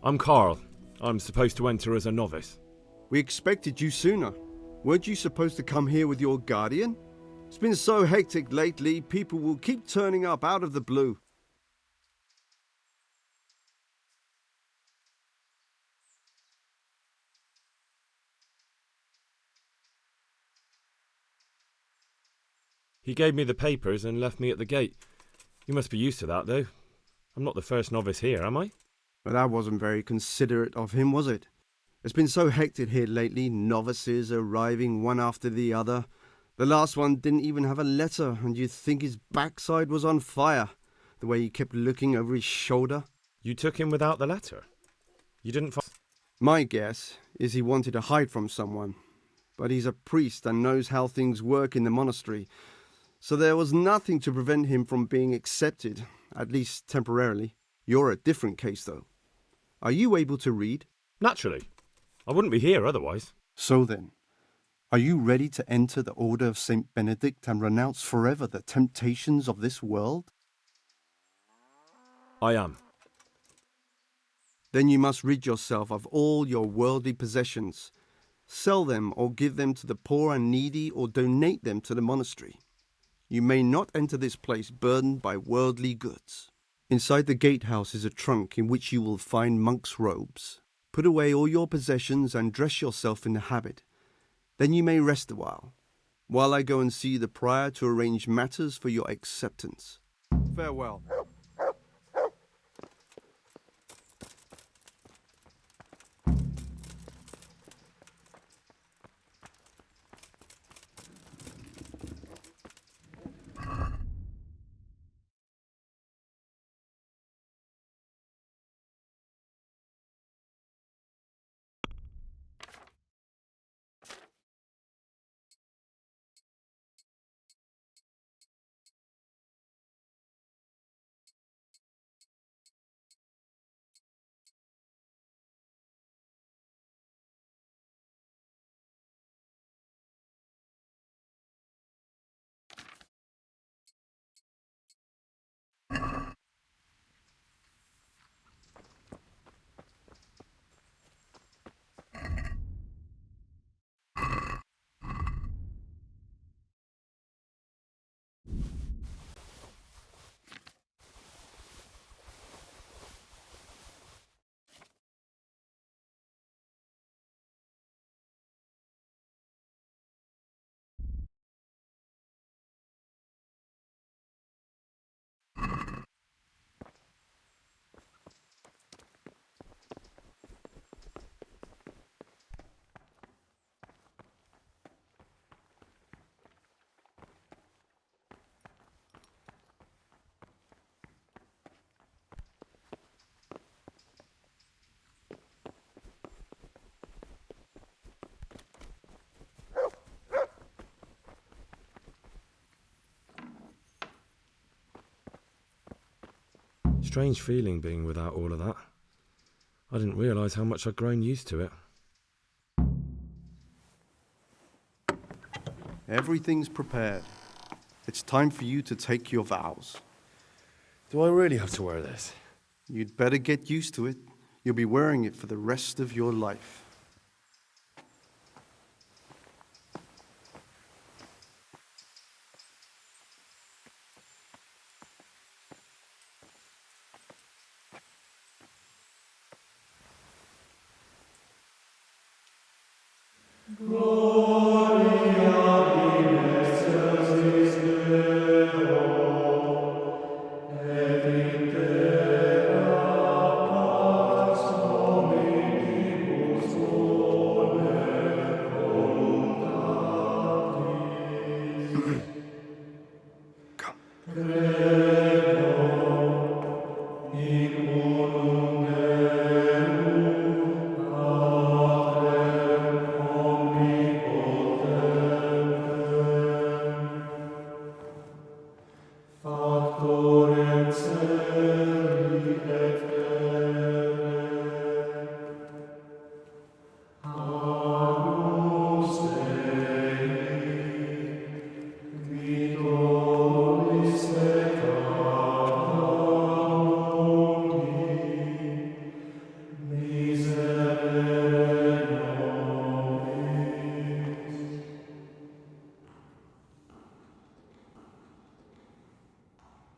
I'm Carl. I'm supposed to enter as a novice. We expected you sooner. Weren't you supposed to come here with your guardian? It's been so hectic lately, people will keep turning up out of the blue. He gave me the papers and left me at the gate. You must be used to that, though. I'm not the first novice here, am I? But that wasn't very considerate of him, was it? It's been so hectic here lately, novices arriving one after the other. The last one didn't even have a letter, and you'd think his backside was on fire, the way he kept looking over his shoulder. You took him without the letter? You didn't My guess is he wanted to hide from someone. But he's a priest and knows how things work in the monastery, so there was nothing to prevent him from being accepted, at least temporarily. You're a different case, though. Are you able to read? Naturally. I wouldn't be here otherwise. So then, are you ready to enter the Order of St. Benedict and renounce forever the temptations of this world? I am. Then you must rid yourself of all your worldly possessions. Sell them or give them to the poor and needy or donate them to the monastery. You may not enter this place burdened by worldly goods. Inside the gatehouse is a trunk in which you will find monk's robes. Put away all your possessions and dress yourself in the habit. Then you may rest a while I go and see the prior to arrange matters for your acceptance. Farewell. Strange feeling being without all of that. I didn't realise how much I'd grown used to it. Everything's prepared. It's time for you to take your vows. Do I really have to wear this? You'd better get used to it. You'll be wearing it for the rest of your life. Amen.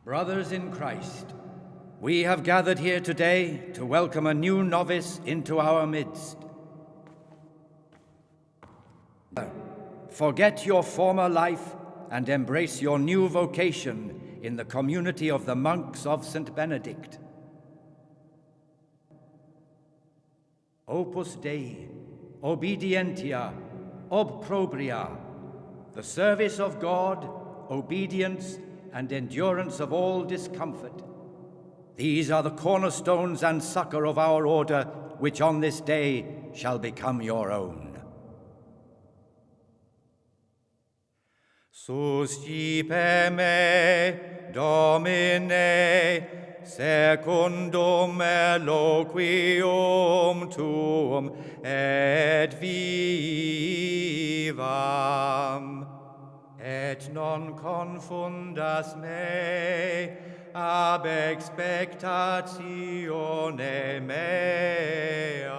Brothers in Christ, we have gathered here today to welcome a new novice into our midst. Forget your former life and embrace your new vocation in the community of the monks of St. Benedict. Opus Dei, obedientia, obprobria, the service of God, obedience, and endurance of all discomfort. These are the cornerstones and succor of our order, which on this day shall become your own. Suscipe me, Domine, secundum eloquium tuum, et vivam, et non confundas me ab expectatione mea.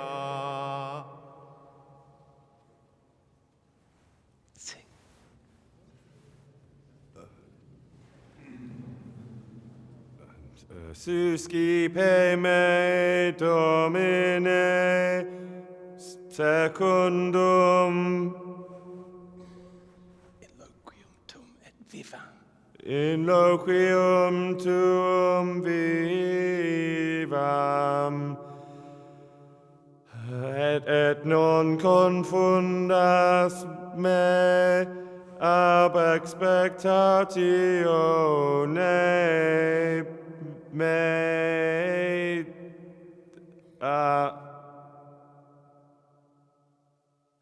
Suscipe me, Domine, secundum Eloquium tuum et vivam. in loquium tuum vivam, et non confundas me ab expectatione mea.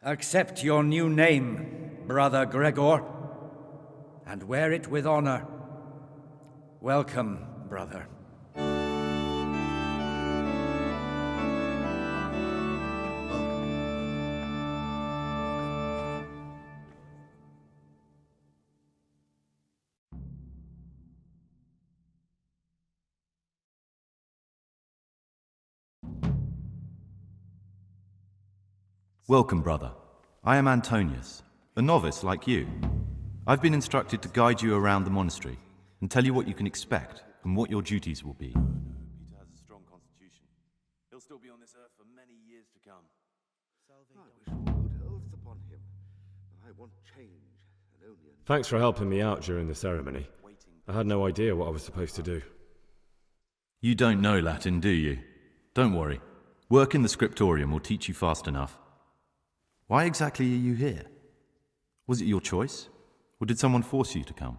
Accept your new name, Brother Gregor, and wear it with honor. Welcome, brother. Welcome, brother. I am Antonius, a novice like you. I've been instructed to guide you around the monastery and tell you what you can expect and what your duties will be. Peter has a strong constitution. He'll still be on this earth for many years to come. I wish all good health upon him, and I want change, and only a... Thanks for helping me out during the ceremony. I had no idea what I was supposed to do. You don't know Latin, do you? Don't worry. Work in the scriptorium will teach you fast enough. Why exactly are you here? Was it your choice? Or did someone force you to come?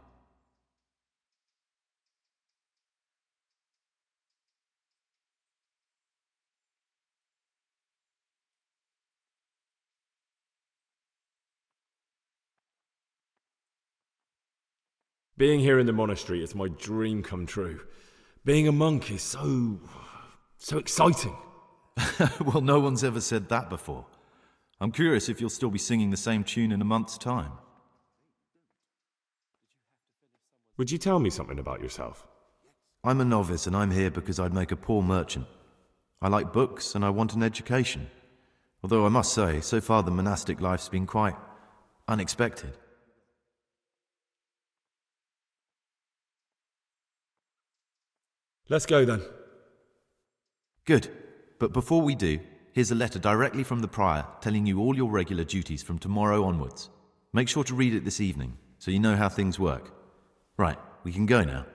Being here in the monastery is my dream come true. Being a monk is so exciting. Well, no one's ever said that before. I'm curious if you'll still be singing the same tune in a month's time. Would you tell me something about yourself? I'm a novice and I'm here because I'd make a poor merchant. I like books and I want an education. Although I must say, so far the monastic life's been quite unexpected. Let's go then. Good. But before we do, here's a letter directly from the prior telling you all your regular duties from tomorrow onwards. Make sure to read it this evening so you know how things work. Right, we can go now.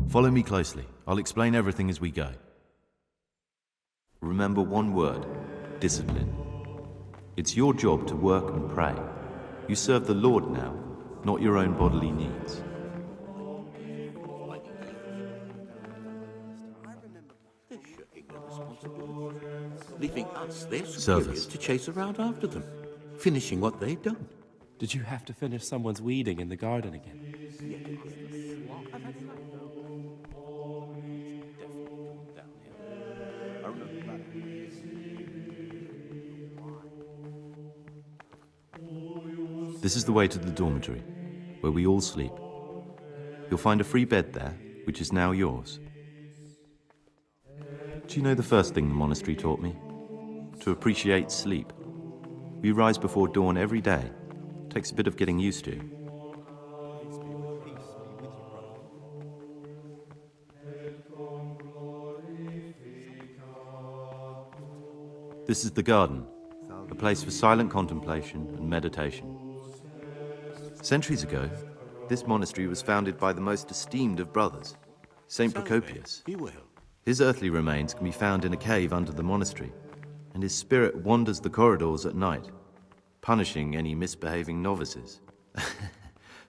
Follow me closely. I'll explain everything as we go. Remember one word: discipline. It's your job to work and pray. You serve the Lord now, not your own bodily needs. They're shirking their responsibility, leaving us, their Service. superiors, to chase around after them, finishing what they've done. Did you have to finish someone's weeding in the garden again? This is the way to the dormitory, where we all sleep. You'll find a free bed there, which is now yours. Do you know the first thing the monastery taught me? To appreciate sleep. We rise before dawn every day. Takes a bit of getting used to. This is the garden, a place for silent contemplation and meditation. Centuries ago, this monastery was founded by the most esteemed of brothers, Saint Procopius. He will. His earthly remains can be found in a cave under the monastery, and his spirit wanders the corridors at night, punishing any misbehaving novices.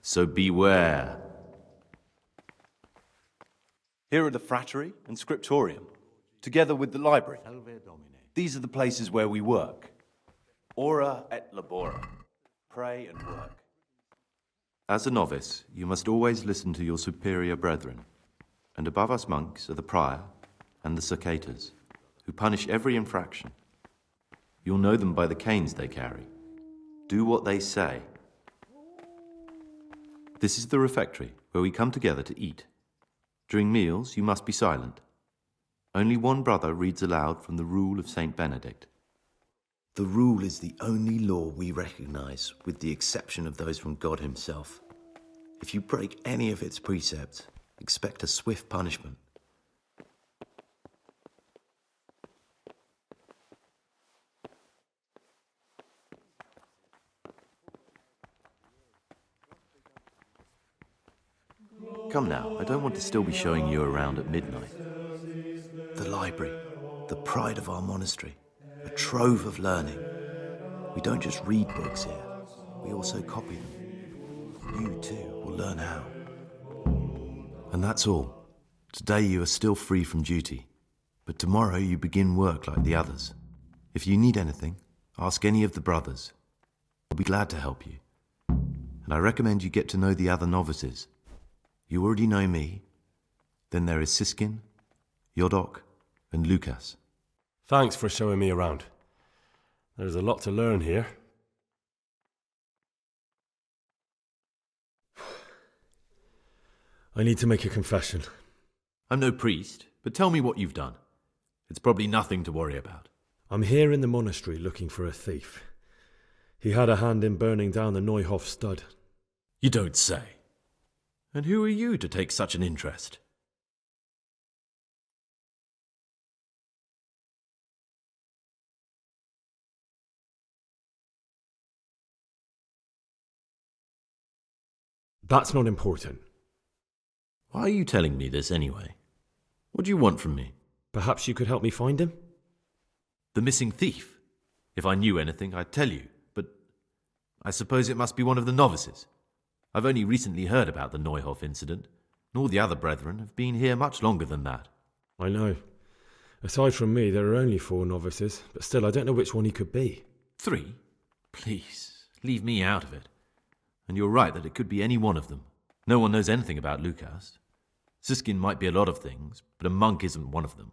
So beware. Here are the frattery and scriptorium, together with the library. These are the places where we work. Ora et labora. Pray and work. As a novice, you must always listen to your superior brethren. And above us monks are the prior and the cicatas, who punish every infraction. You'll know them by the canes they carry. Do what they say. This is the refectory, where we come together to eat. During meals, you must be silent. Only one brother reads aloud from the Rule of Saint Benedict. The rule is the only law we recognize, with the exception of those from God himself. If you break any of its precepts, expect a swift punishment. Come now, I don't want to still be showing you around at midnight. The library, the pride of our monastery, a trove of learning. We don't just read books here, we also copy them. You too will learn how. And that's all. Today you are still free from duty, but tomorrow you begin work like the others. If you need anything, ask any of the brothers. I'll be glad to help you. And I recommend you get to know the other novices. You already know me. Then there is Siskin, Yodok, and Lucas. Thanks for showing me around. There's a lot to learn here. I need to make a confession. I'm no priest, but tell me what you've done. It's probably nothing to worry about. I'm here in the monastery looking for a thief. He had a hand in burning down the Neuhof stud. You don't say. And who are you to take such an interest? That's not important. Why are you telling me this anyway? What do you want from me? Perhaps you could help me find him? The missing thief? If I knew anything, I'd tell you, but I suppose it must be one of the novices. I've only recently heard about the Neuhof incident, and all the other brethren have been here much longer than that. I know. Aside from me, there are only 4 novices, but still, I don't know which one he could be. 3? Please, leave me out of it. And you're right that it could be any one of them. No one knows anything about Lucas. Siskin might be a lot of things, but a monk isn't one of them.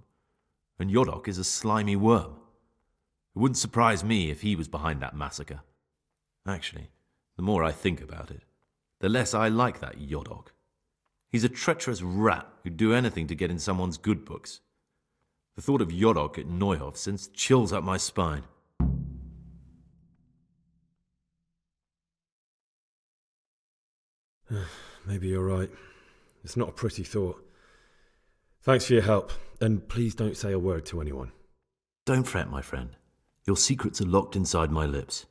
And Yodok is a slimy worm. It wouldn't surprise me if he was behind that massacre. Actually, the more I think about it, the less I like that Yodok. He's a treacherous rat who'd do anything to get in someone's good books. The thought of Yodok at Neuhof sends chills up my spine. Maybe you're right. It's not a pretty thought. Thanks for your help, and please don't say a word to anyone. Don't fret, my friend. Your secrets are locked inside my lips.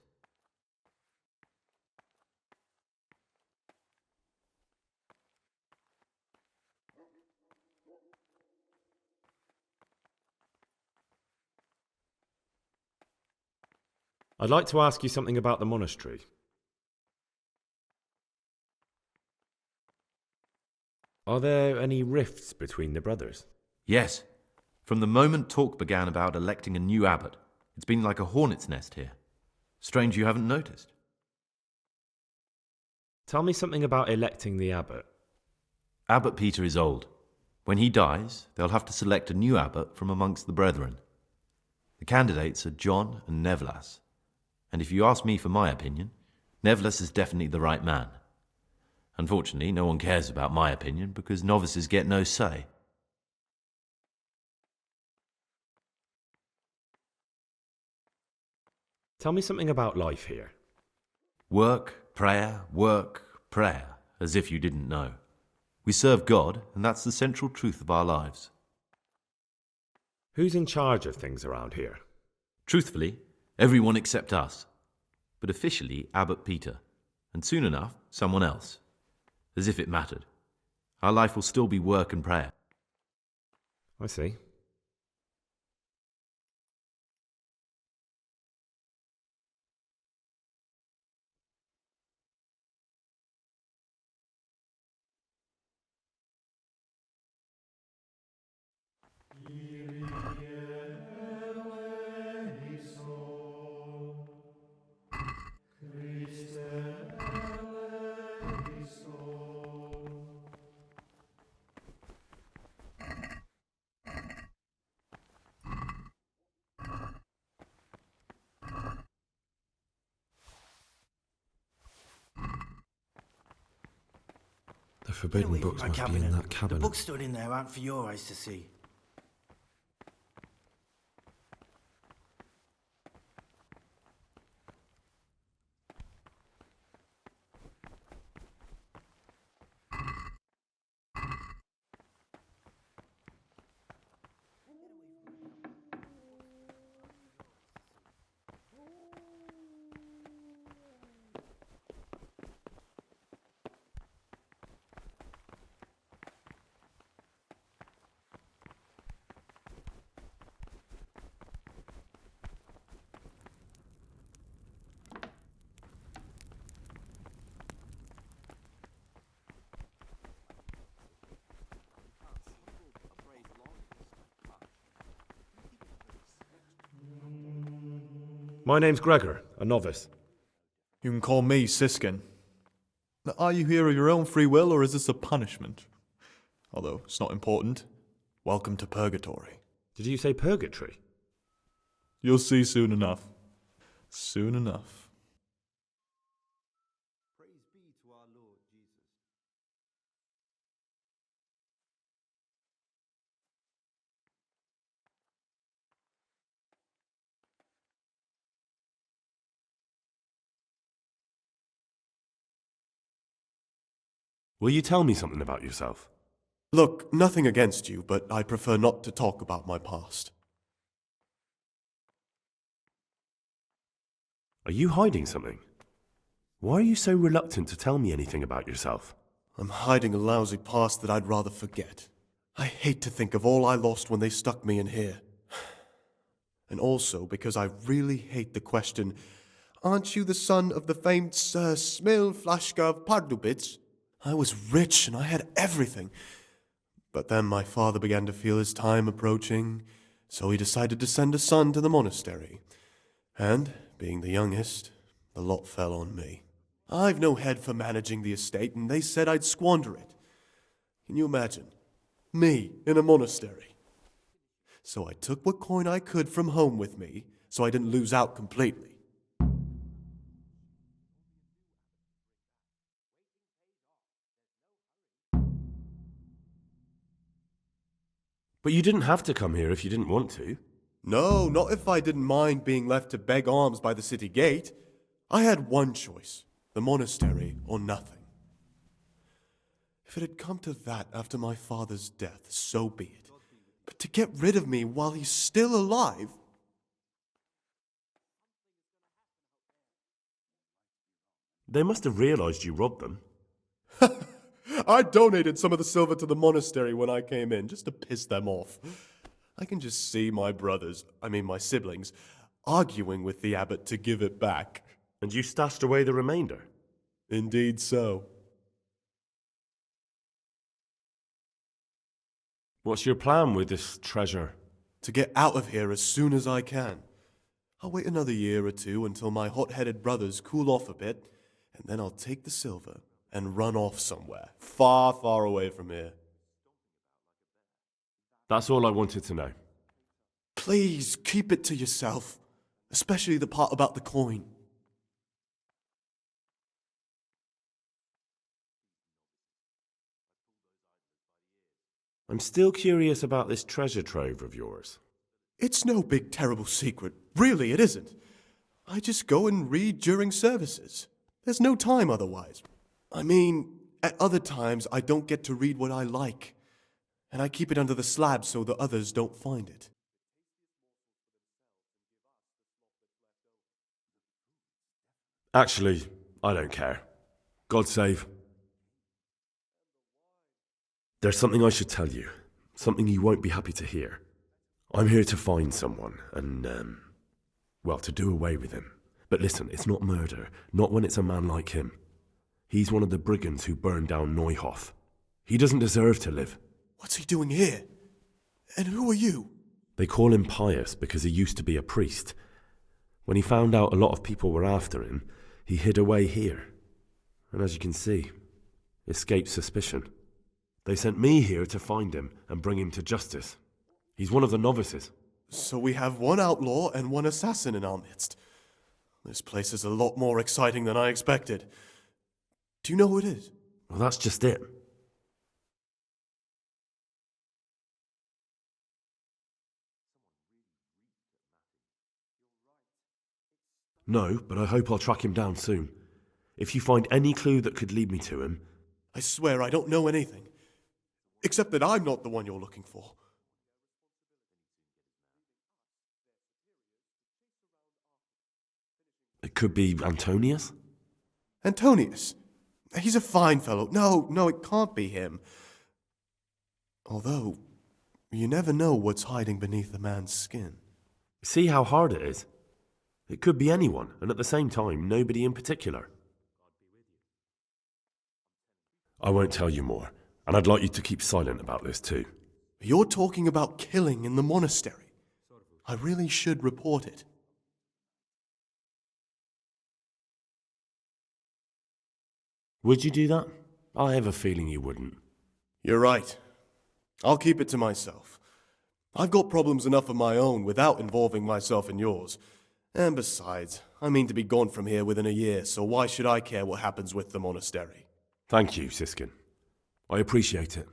I'd like to ask you something about the monastery. Are there any rifts between the brothers? Yes. From the moment talk began about electing a new abbot, it's been like a hornet's nest here. Strange you haven't noticed. Tell me something about electing the abbot. Abbot Peter is old. When he dies, they'll have to select a new abbot from amongst the brethren. The candidates are John and Nevlas. And if you ask me for my opinion, Nevlas is definitely the right man. Unfortunately, no one cares about my opinion because novices get no say. Tell me something about life here. Work, prayer, as if you didn't know. We serve God, and that's the central truth of our lives. Who's in charge of things around here? Truthfully, everyone except us. But officially, Abbot Peter. And soon enough, someone else. As if it mattered. Our life will still be work and prayer. I see. The forbidden books must be in that The The cabinet. books stored in there aren't for your eyes to see. My name's Gregor, a novice. You can call me Siskin. Now, are you here of your own free will, or is this a punishment? Although it's not important. Welcome to Purgatory. Did you say purgatory? You'll see soon enough. Soon enough. Praise be to our Lord Jesus. Will you tell me something about yourself? Look, nothing against you, but I prefer not to talk about my past. Are you hiding something? Why are you so reluctant to tell me anything about yourself? I'm hiding a lousy past that I'd rather forget. I hate to think of all I lost when they stuck me in here. And also because I really hate the question, aren't you the son of the famed Sir Smil Flashka of Pardubitz? I was rich and I had everything. But then my father began to feel his time approaching, so he decided to send a son to the monastery. And, being the youngest, the lot fell on me. I've no head for managing the estate, and they said I'd squander it. Can you imagine? Me in a monastery. So I took what coin I could from home with me, so I didn't lose out completely. But you didn't have to come here if you didn't want to. No, not if I didn't mind being left to beg alms by the city gate. I had one choice, the monastery or nothing. If it had come to that after my father's death, so be it. But to get rid of me while he's still alive... They must have realised you robbed them. I donated some of the silver to the monastery when I came in, just to piss them off. I can just see my my siblings, arguing with the abbot to give it back. And you stashed away the remainder? Indeed so. What's your plan with this treasure? To get out of here as soon as I can. I'll wait another year or two until my hot-headed brothers cool off a bit, and then I'll take the silver and run off somewhere, far, far away from here. That's all I wanted to know. Please, keep it to yourself, especially the part about the coin. I'm still curious about this treasure trove of yours. It's no big, terrible secret. Really, it isn't. I just go and read during services. There's no time otherwise. I mean, at other times, I don't get to read what I like. And I keep it under the slab so the others don't find it. Actually, I don't care. God save. There's something I should tell you. Something you won't be happy to hear. I'm here to find someone and, well, to do away with him. But listen, it's not murder. Not when it's a man like him. He's one of the brigands who burned down Neuhof. He doesn't deserve to live. What's he doing here? And who are you? They call him Pious because he used to be a priest. When he found out a lot of people were after him, he hid away here. And as you can see, escaped suspicion. They sent me here to find him and bring him to justice. He's one of the novices. So we have one outlaw and one assassin in our midst. This place is a lot more exciting than I expected. Do you know who it is? Well, that's just it. No, but I hope I'll track him down soon. If you find any clue that could lead me to him... I swear I don't know anything. Except that I'm not the one you're looking for. It could be Antonius? Antonius? He's a fine fellow. No, it can't be him. Although, you never know what's hiding beneath a man's skin. See how hard it is? It could be anyone, and at the same time, nobody in particular. I won't tell you more, and I'd like you to keep silent about this too. You're talking about killing in the monastery. I really should report it. Would you do that? I have a feeling you wouldn't. You're right. I'll keep it to myself. I've got problems enough of my own without involving myself in yours. And besides, I mean to be gone from here within a year, so why should I care what happens with the monastery? Thank you, Siskin. I appreciate it.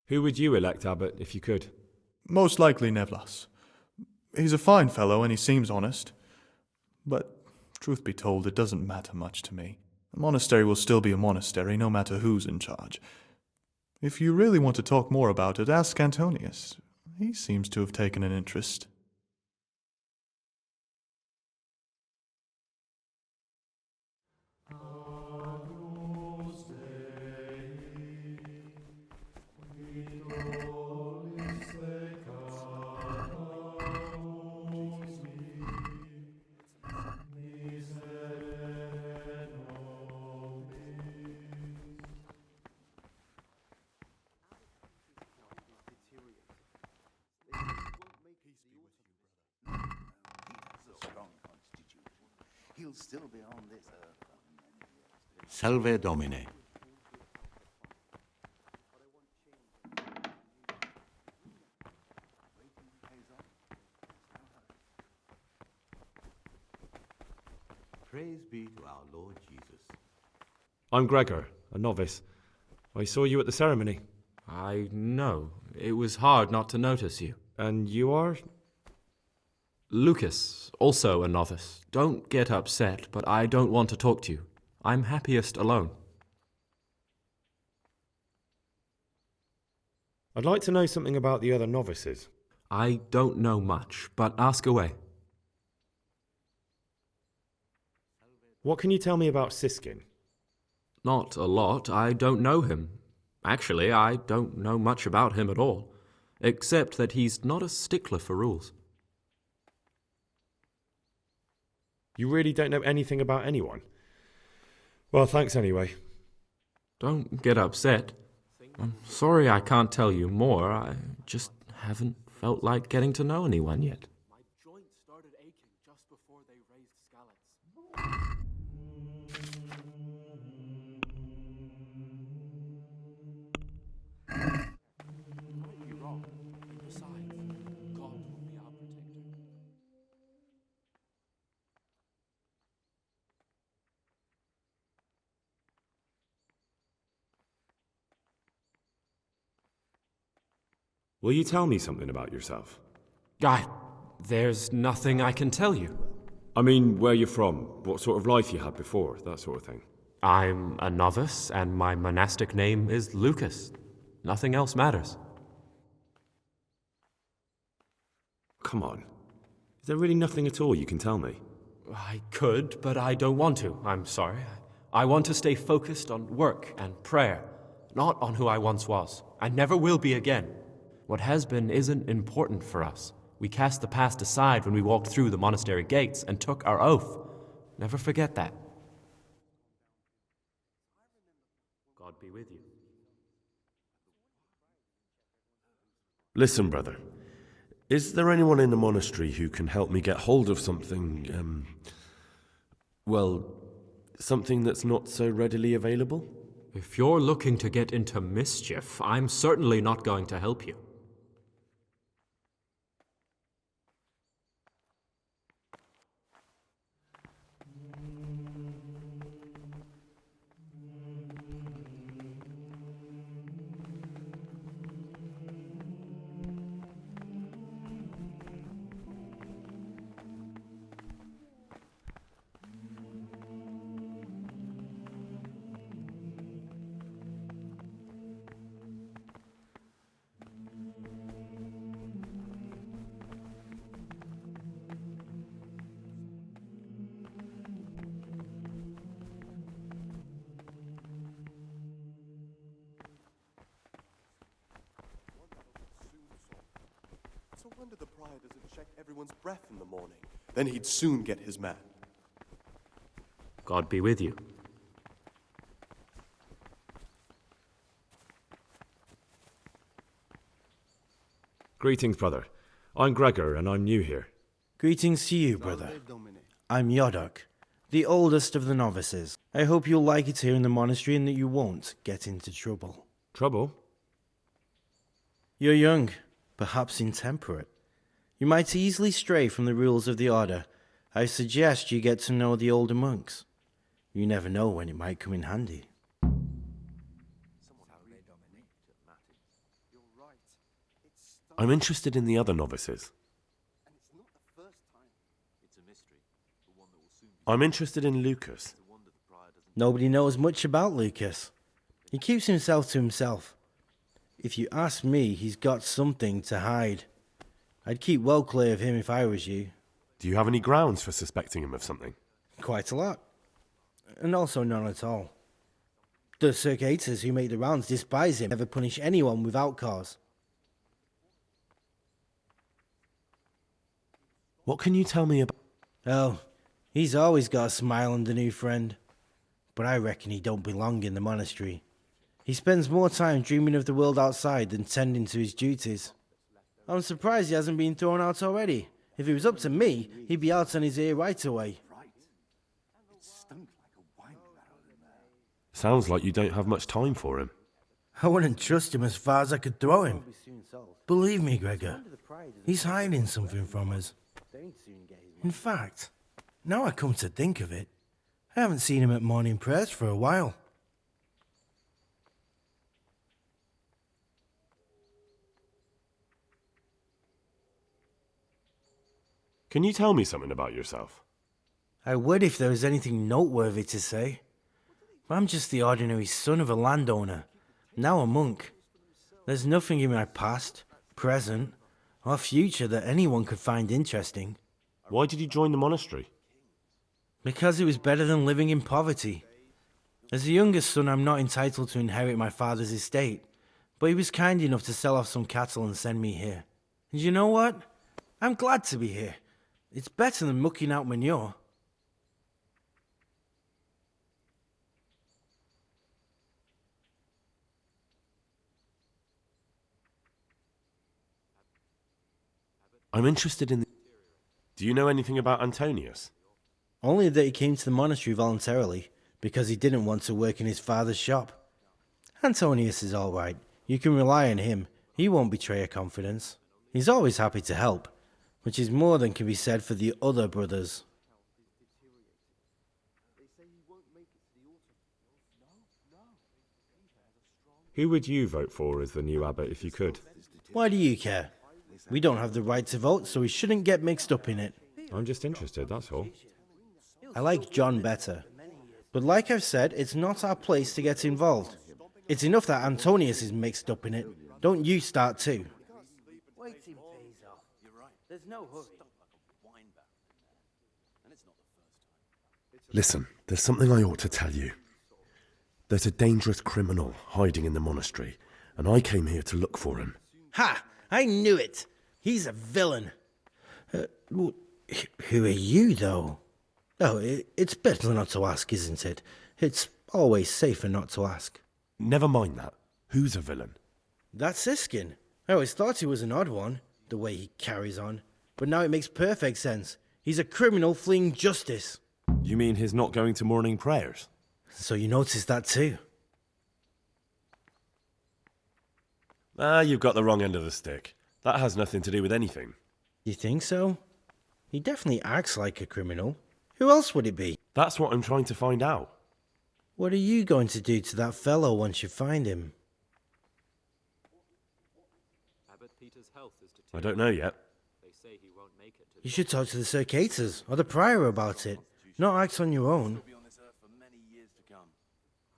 Who would you elect, Abbot, if you could? Most likely Nevlas. He's a fine fellow and he seems honest. But, truth be told, it doesn't matter much to me. A monastery will still be a monastery, no matter who's in charge. If you really want to talk more about it, ask Antonius. He seems to have taken an interest. He'll still be on this earth. Salve Domine. Praise be to our Lord Jesus. I'm Gregor, a novice. I saw you at the ceremony. I know. It was hard not to notice you. And you are? Lucas, also a novice. Don't get upset, but I don't want to talk to you. I'm happiest alone. I'd like to know something about the other novices. I don't know much, but ask away. What can you tell me about Siskin? Not a lot. I don't know him. Actually, I don't know much about him at all, except that he's not a stickler for rules. You really don't know anything about anyone? Well, thanks anyway. Don't get upset. I'm sorry I can't tell you more. I just haven't felt like getting to know anyone yet. My joints started aching just before they raised scallops. Might be wrong. Besides, God will be our protector. Will you tell me something about yourself? There's nothing I can tell you. I mean, where you're from, what sort of life you had before, that sort of thing. I'm a novice, and my monastic name is Lucas. Nothing else matters. come on. Is there really nothing at all you can tell me? I could, but I don't want to. I'm sorry. I want to stay focused on work and prayer, not on who I once was. I never will be again. What has been isn't important for us. We cast the past aside when we walked through the monastery gates and took our oath. Never forget that. God be with you. Listen, brother. Is there anyone in the monastery who can help me get hold of something, something that's not so readily available? If you're looking to get into mischief, I'm certainly not going to help you. No wonder the prior doesn't check everyone's breath in the morning. Then he'd soon get his man. God be with you. Greetings, brother. I'm Gregor, and I'm new here. Greetings to you, brother. I'm Yodok, the oldest of the novices. I hope you'll like it here in the monastery and that you won't get into trouble. Trouble? You're young, perhaps intemperate. You might easily stray from the rules of the order. I suggest you get to know the older monks. You never know when it might come in handy. I'm interested in the other novices. I'm interested in Lucas. Nobody knows much about Lucas. He keeps himself to himself. If you ask me, he's got something to hide. I'd keep well clear of him if I was you. Do you have any grounds for suspecting him of something? Quite a lot. And also none at all. The circuitous who make the rounds despise him, never punish anyone without cause. What can you tell me about... Oh, he's always got a smile on the new friend. But I reckon he don't belong in the monastery. He spends more time dreaming of the world outside than tending to his duties. I'm surprised he hasn't been thrown out already. If it was up to me, he'd be out on his ear right away. Sounds like you don't have much time for him. I wouldn't trust him as far as I could throw him. Believe me, Gregor, he's hiding something from us. In fact, now I come to think of it, I haven't seen him at morning prayers for a while. Can you tell me something about yourself? I would if there was anything noteworthy to say. But I'm just the ordinary son of a landowner, now a monk. There's nothing in my past, present, or future that anyone could find interesting. Why did you join the monastery? Because it was better than living in poverty. As the youngest son, I'm not entitled to inherit my father's estate, but he was kind enough to sell off some cattle and send me here. And you know what? I'm glad to be here. It's better than mucking out manure. I'm interested in... Do you know anything about Antonius? Only that he came to the monastery voluntarily, because he didn't want to work in his father's shop. Antonius is all right. You can rely on him. He won't betray your confidence. He's always happy to help, which is more than can be said for the other brothers. Who would you vote for as the new abbot if you could? Why do you care? We don't have the right to vote, so we shouldn't get mixed up in it. I'm just interested, that's all. I like John better. But like I've said, it's not our place to get involved. It's enough that Antonius is mixed up in it. Don't you start too. Waiting pays off. You're right. There's no hurry. Stunk like a wine barrel in there. And it's not the first time. Listen, there's something I ought to tell you. There's a dangerous criminal hiding in the monastery, and I came here to look for him. Ha! I knew it! He's a villain. Who are you, though? Oh, it's better not to ask, isn't it? It's always safer not to ask. Never mind that. Who's a villain? That's Siskin. I always thought he was an odd one, the way he carries on. But now it makes perfect sense. He's a criminal fleeing justice. You mean his not going to morning prayers? So you noticed that too? You've got the wrong end of the stick. That has nothing to do with anything. You think so? He definitely acts like a criminal. Who else would it be? That's what I'm trying to find out. What are you going to do to that fellow once you find him? Abbot Peter's health is I don't know yet. They say he won't make it to You should talk to the Circators or the Prior about it. Not act on your own. He'll be on this earth for many years to come.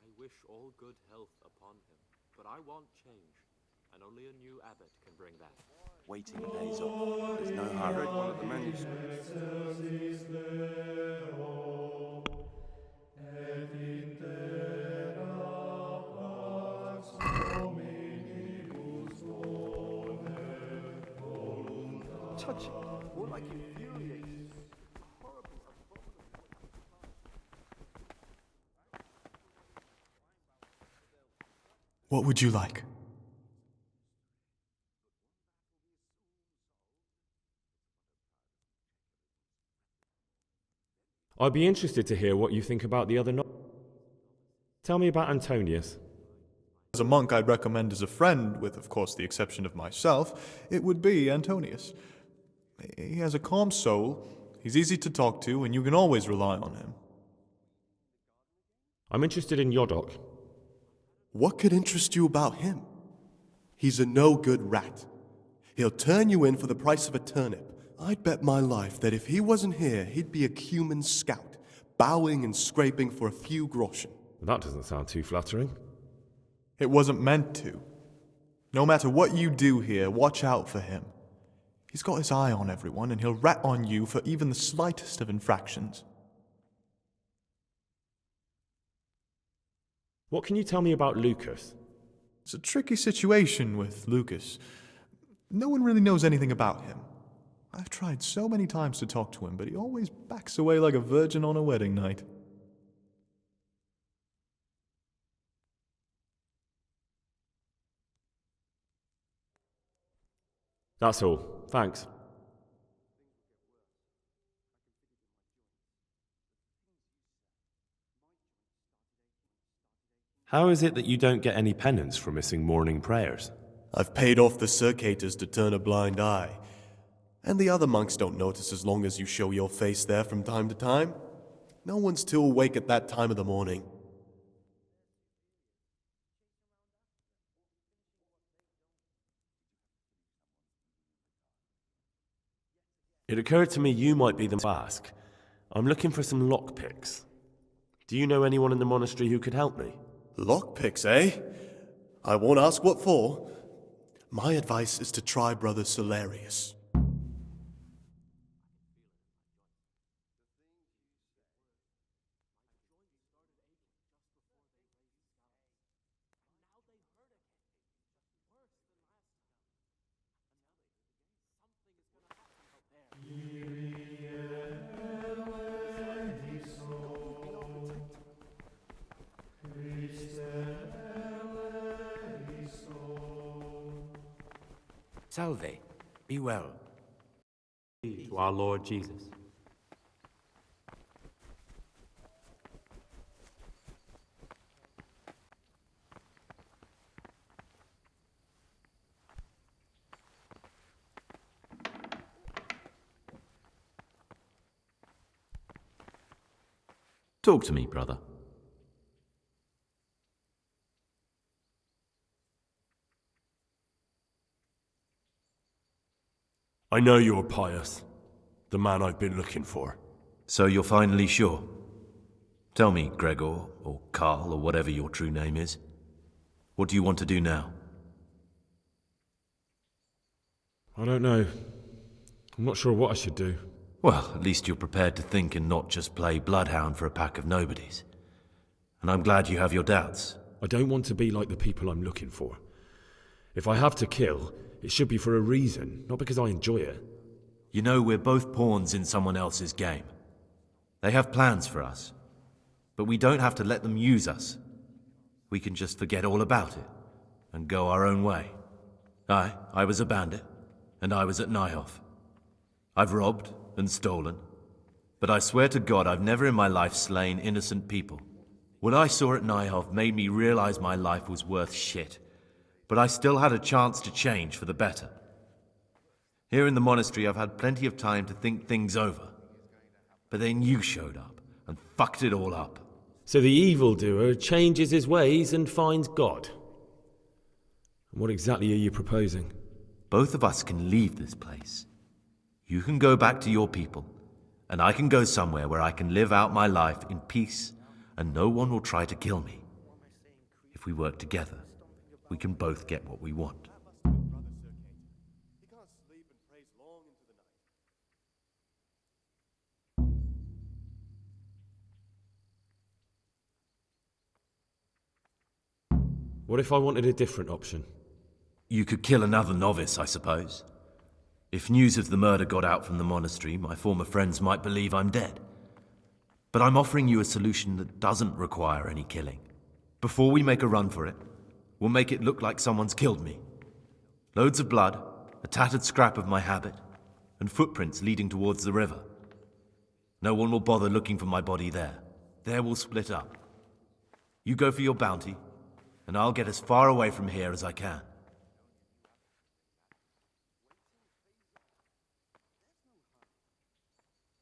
I wish all good health upon him, but I want change, and only a new abbot can bring that. Waiting pays off. There's no hurry. One of the manuscripts. Touching, more like infuriating. What would you like? I'd be interested to hear what you think about the other Tell me about Antonius. As a monk I'd recommend as a friend, with of course the exception of myself, it would be Antonius. He has a calm soul, he's easy to talk to, and you can always rely on him. I'm interested in Yodok. What could interest you about him? He's a no-good rat. He'll turn you in for the price of a turnip. I'd bet my life that if he wasn't here, he'd be a cumin scout, bowing and scraping for a few groschen. That doesn't sound too flattering. It wasn't meant to. No matter what you do here, watch out for him. He's got his eye on everyone, and he'll rat on you for even the slightest of infractions. What can you tell me about Lucas? It's a tricky situation with Lucas. No one really knows anything about him. I've tried so many times to talk to him, but he always backs away like a virgin on a wedding night. That's all. Thanks. How is it that you don't get any penance for missing morning prayers? I've paid off the Circators to turn a blind eye. And the other monks don't notice as long as you show your face there from time to time. No one's too awake at that time of the morning. It occurred to me you might be the ask. I'm looking for some lockpicks. Do you know anyone in the monastery who could help me? Lockpicks, eh? I won't ask what for. My advice is to try Brother Solarius. Salve. Be well. To our Lord Jesus. Talk to me, brother. I know you're pious. The man I've been looking for. So you're finally sure? Tell me, Gregor, or Carl, or whatever your true name is. What do you want to do now? I don't know. I'm not sure what I should do. Well, at least you're prepared to think and not just play bloodhound for a pack of nobodies. And I'm glad you have your doubts. I don't want to be like the people I'm looking for. If I have to kill, it should be for a reason, not because I enjoy it. You know, we're both pawns in someone else's game. They have plans for us, but we don't have to let them use us. We can just forget all about it and go our own way. I was a bandit, and I was at Nyhoff. I've robbed and stolen, but I swear to God I've never in my life slain innocent people. What I saw at Nyhoff made me realize my life was worth shit, but I still had a chance to change for the better. Here in the monastery I've had plenty of time to think things over, but then you showed up and fucked it all up. So the evildoer changes his ways and finds God. What exactly are you proposing? Both of us can leave this place. You can go back to your people, and I can go somewhere where I can live out my life in peace, and no one will try to kill me. If we work together, we can both get what we want. What if I wanted a different option? You could kill another novice, I suppose. If news of the murder got out from the monastery, my former friends might believe I'm dead. But I'm offering you a solution that doesn't require any killing. Before we make a run for it, we'll make it look like someone's killed me. Loads of blood, a tattered scrap of my habit, and footprints leading towards the river. No one will bother looking for my body there. There we'll split up. You go for your bounty, and I'll get as far away from here as I can.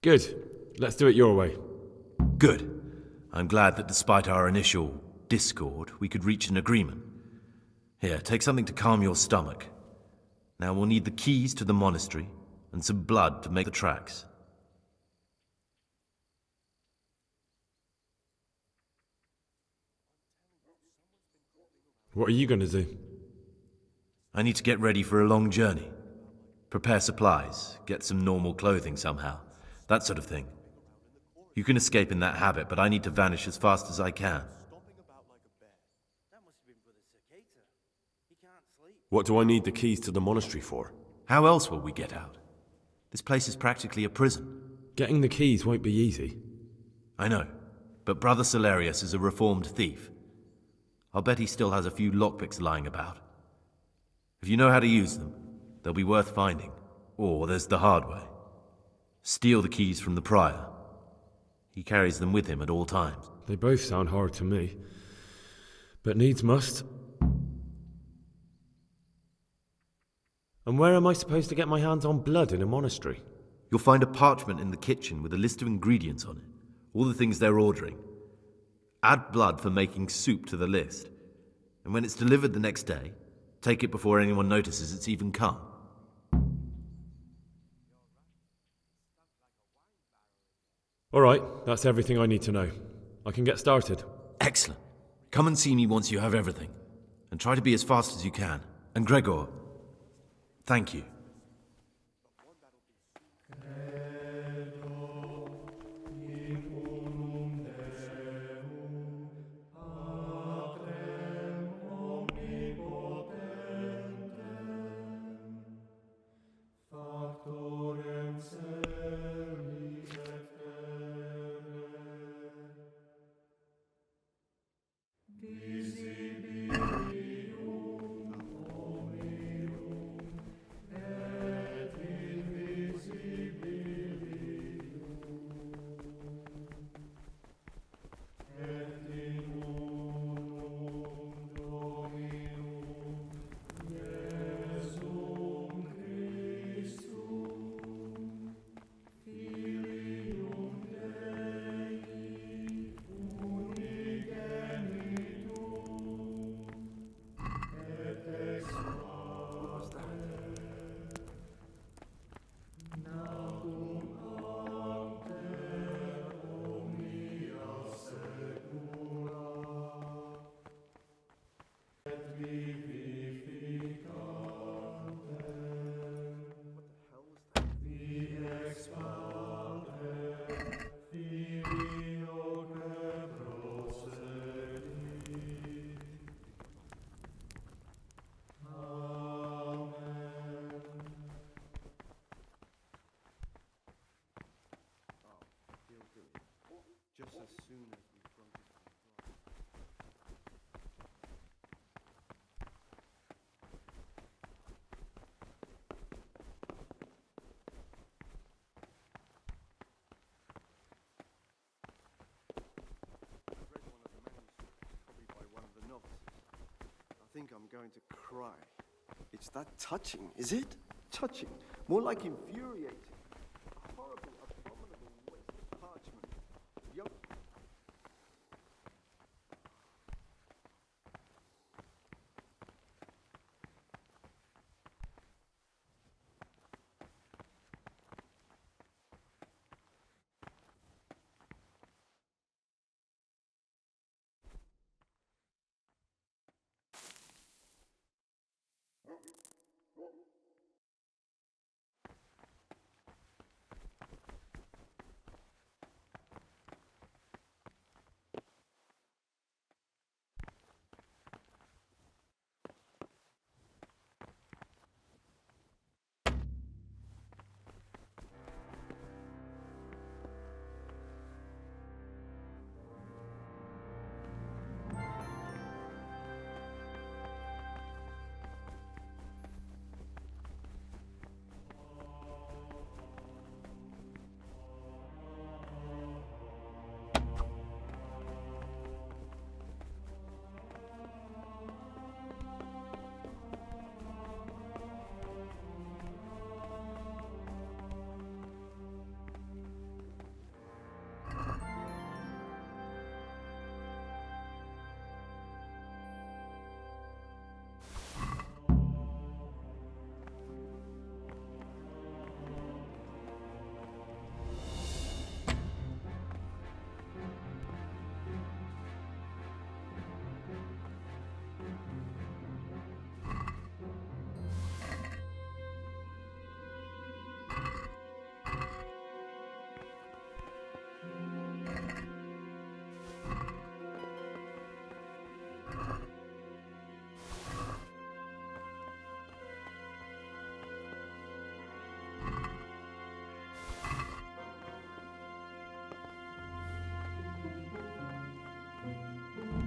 Good. Let's do it your way. Good. I'm glad that despite our initial discord, we could reach an agreement. Here, take something to calm your stomach. Now we'll need the keys to the monastery and some blood to make the tracks. What are you going to do? I need to get ready for a long journey. Prepare supplies, get some normal clothing somehow. That sort of thing. You can escape in that habit, but I need to vanish as fast as I can. What do I need the keys to the monastery for? How else will we get out? This place is practically a prison. Getting the keys won't be easy. I know, but Brother Celerius is a reformed thief. I'll bet he still has a few lockpicks lying about. If you know how to use them, they'll be worth finding. Or there's the hard way. Steal the keys from the prior. He carries them with him at all times. They both sound hard to me. But needs must. And where am I supposed to get my hands on blood in a monastery? You'll find a parchment in the kitchen with a list of ingredients on it. All the things they're ordering. Add blood for making soup to the list. And when it's delivered the next day, take it before anyone notices it's even come. All right, that's everything I need to know. I can get started. Excellent. Come and see me once you have everything. And try to be as fast as you can. And Gregor, thank you. as soon as we fronted I think I'm going to cry. It's that touching, is it? Touching. More like infuriating. A horrible, abominable waste of parchment. Young...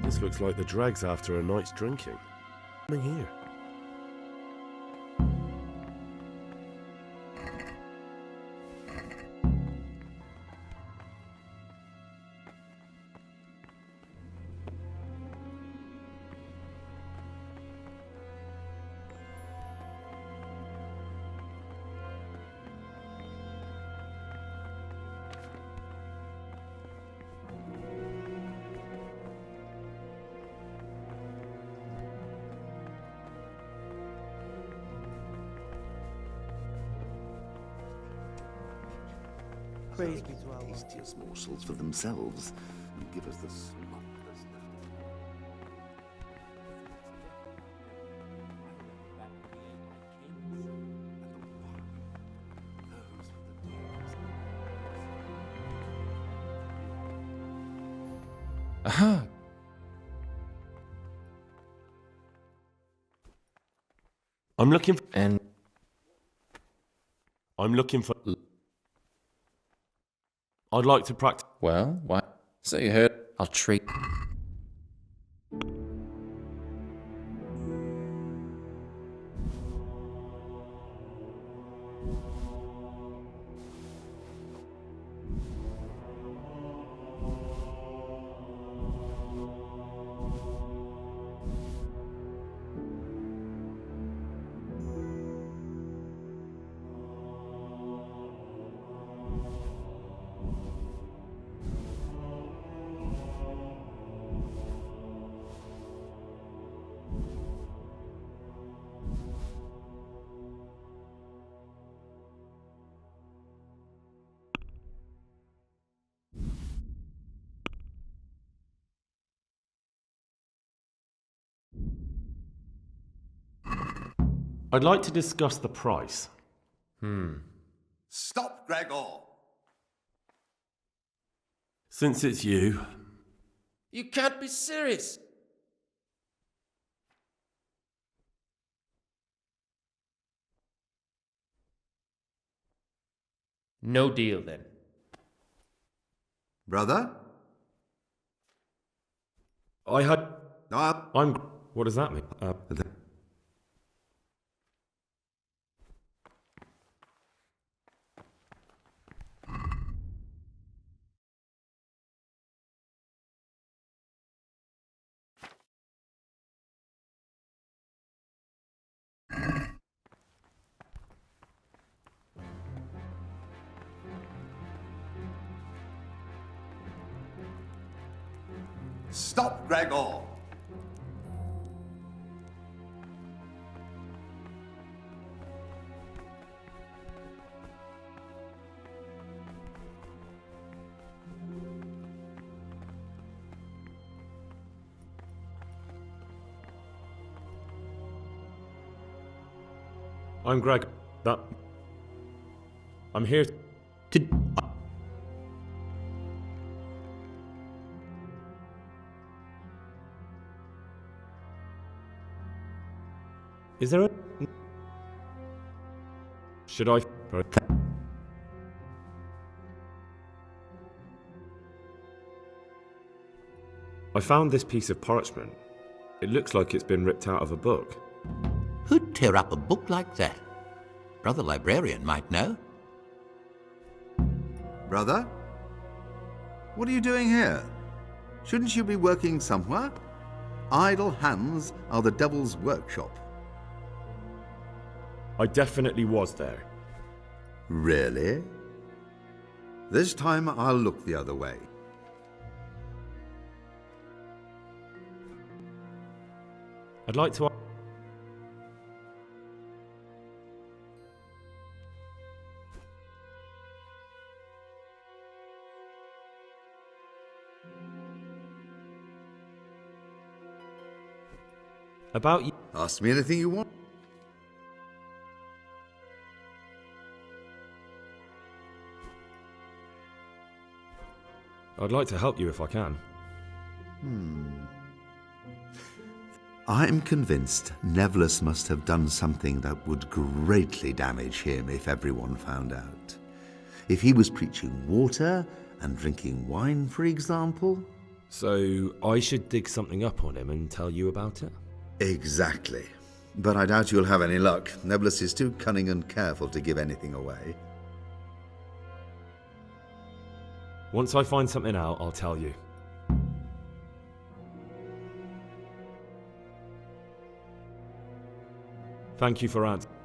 This looks like the dregs after a night's drinking. Coming here. Praise be to our Lord. Tastiest morsels for themselves and give us the slop that's left. Aha! I'm looking for... And I'm looking for... I'd like to practice... well, what? So you heard? I'll treat. I'd like to discuss the price. Stop, Gregor! Since it's you... You can't be serious. No deal then. Brother? I had... I'm... What does that mean? Stop, Gregor! I'm Greg. I'm here to... Is there a... Should I... I found this piece of parchment. It looks like it's been ripped out of a book. Who'd tear up a book like that? Brother Librarian might know. Brother? What are you doing here? Shouldn't you be working somewhere? Idle hands are the devil's workshop. I definitely was there. Really? This time I'll look the other way. I'd like to... About you... Ask me anything you want. I'd like to help you if I can. I'm convinced Nevlus must have done something that would greatly damage him if everyone found out. If he was preaching water and drinking wine, for example. So, I should dig something up on him and tell you about it? Exactly. But I doubt you'll have any luck. Nevlus is too cunning and careful to give anything away. Once I find something out, I'll tell you. Thank you for answering.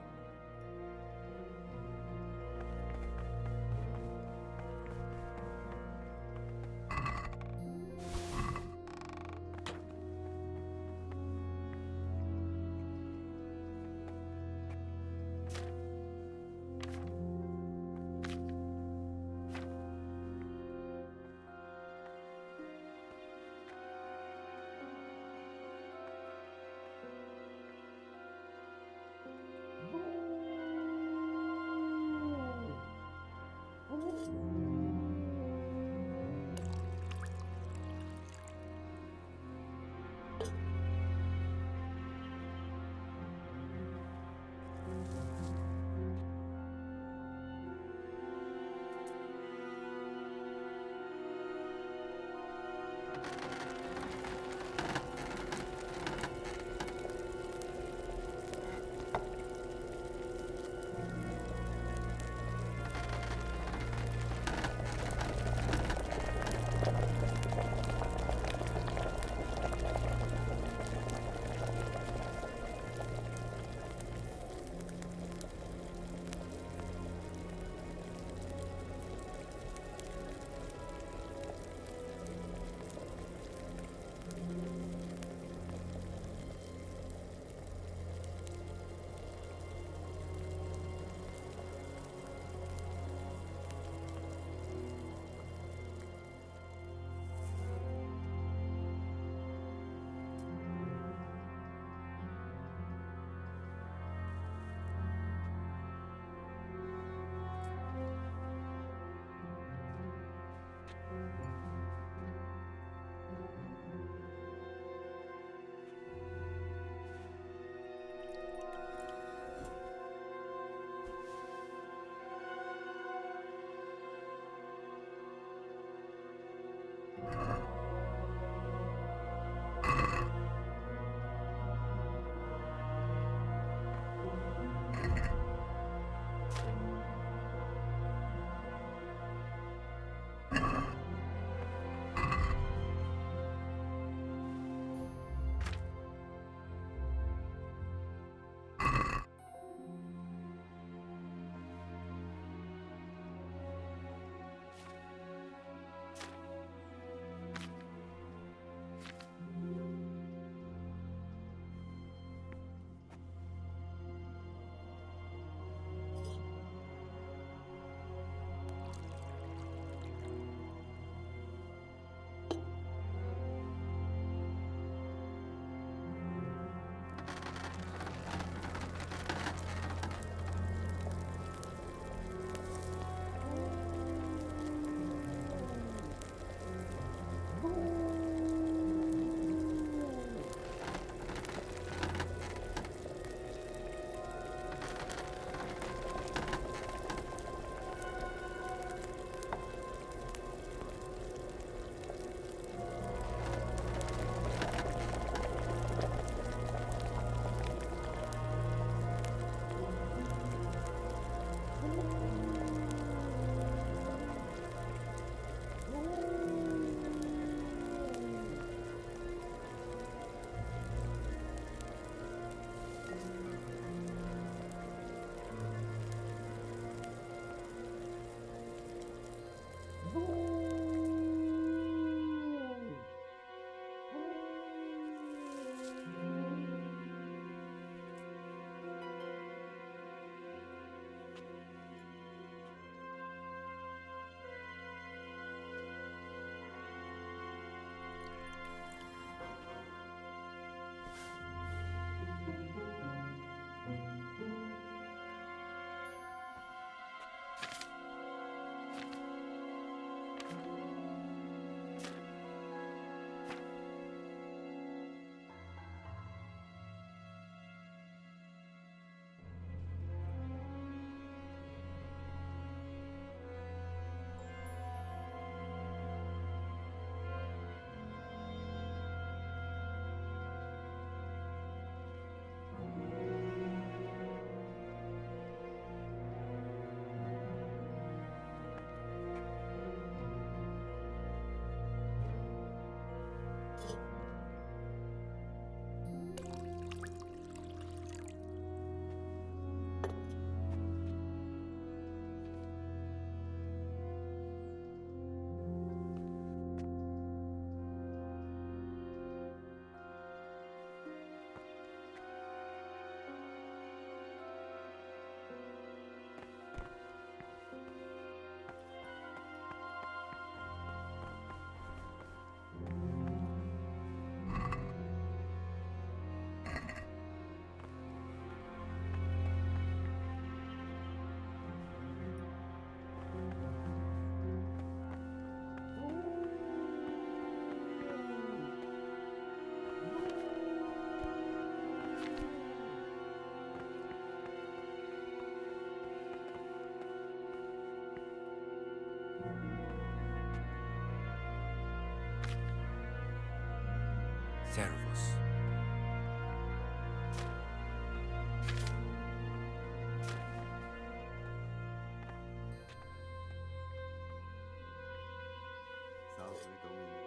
Servus. Salve Domini.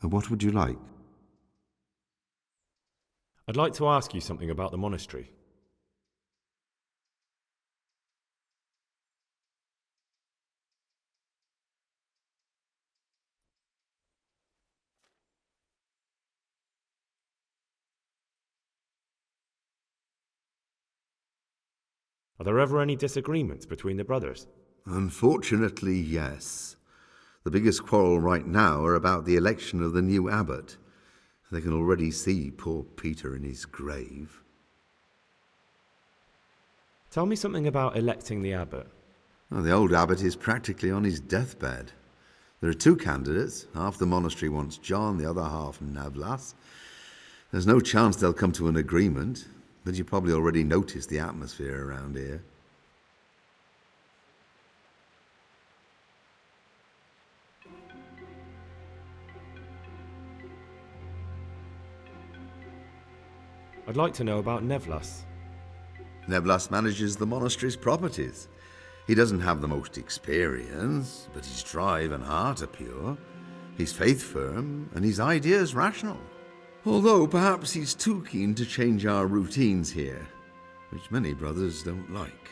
What would you like? I'd like to ask you something about the monastery. Are there ever any disagreements between the brothers? Unfortunately, yes. The biggest quarrel right now are about the election of the new abbot. They can already see poor Peter in his grave. Tell me something about electing the abbot. Well, the old abbot is practically on his deathbed. There are two candidates. Half the monastery wants John, the other half Navlas. There's no chance they'll come to an agreement, but you probably already noticed the atmosphere around here. I'd like to know about Nevlas. Nevlas manages the monastery's properties. He doesn't have the most experience, but his drive and heart are pure, his faith firm, and his ideas rational. Although perhaps he's too keen to change our routines here, which many brothers don't like.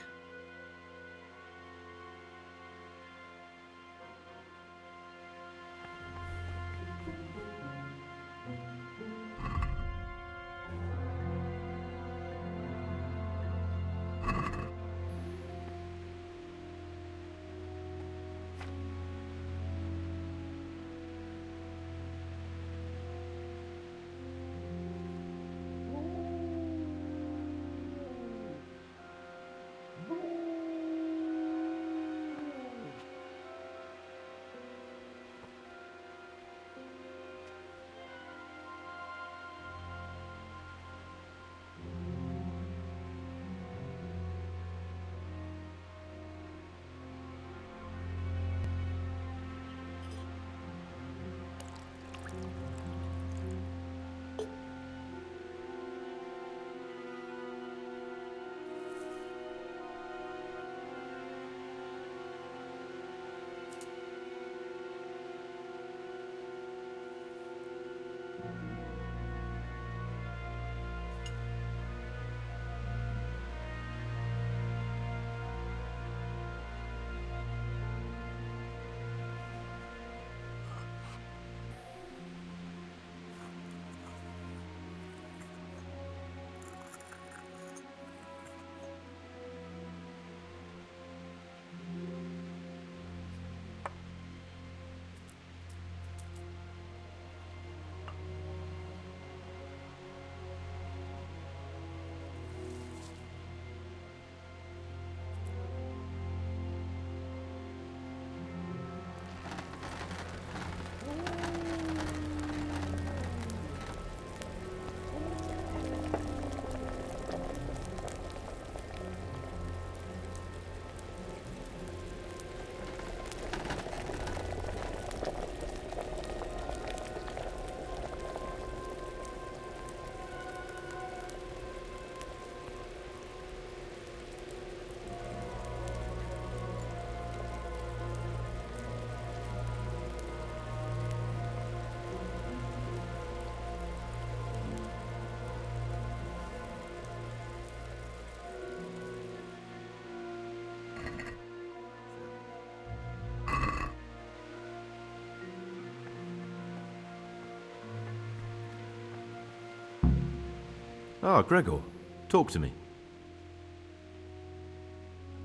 Ah, Gregor, talk to me.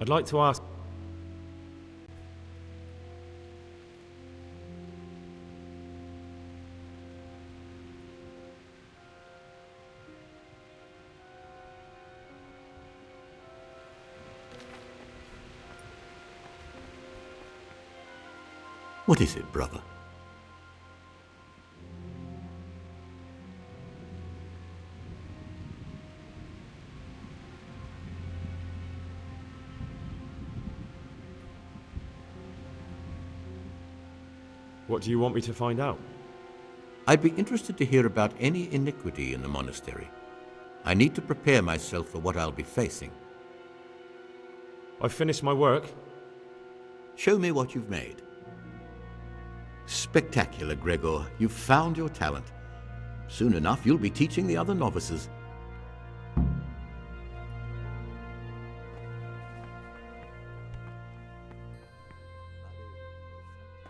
I'd like to ask... What is it, brother? What do you want me to find out? I'd be interested to hear about any iniquity in the monastery. I need to prepare myself for what I'll be facing. I've finished my work. Show me what you've made. Spectacular, Gregor. You've found your talent. Soon enough, you'll be teaching the other novices.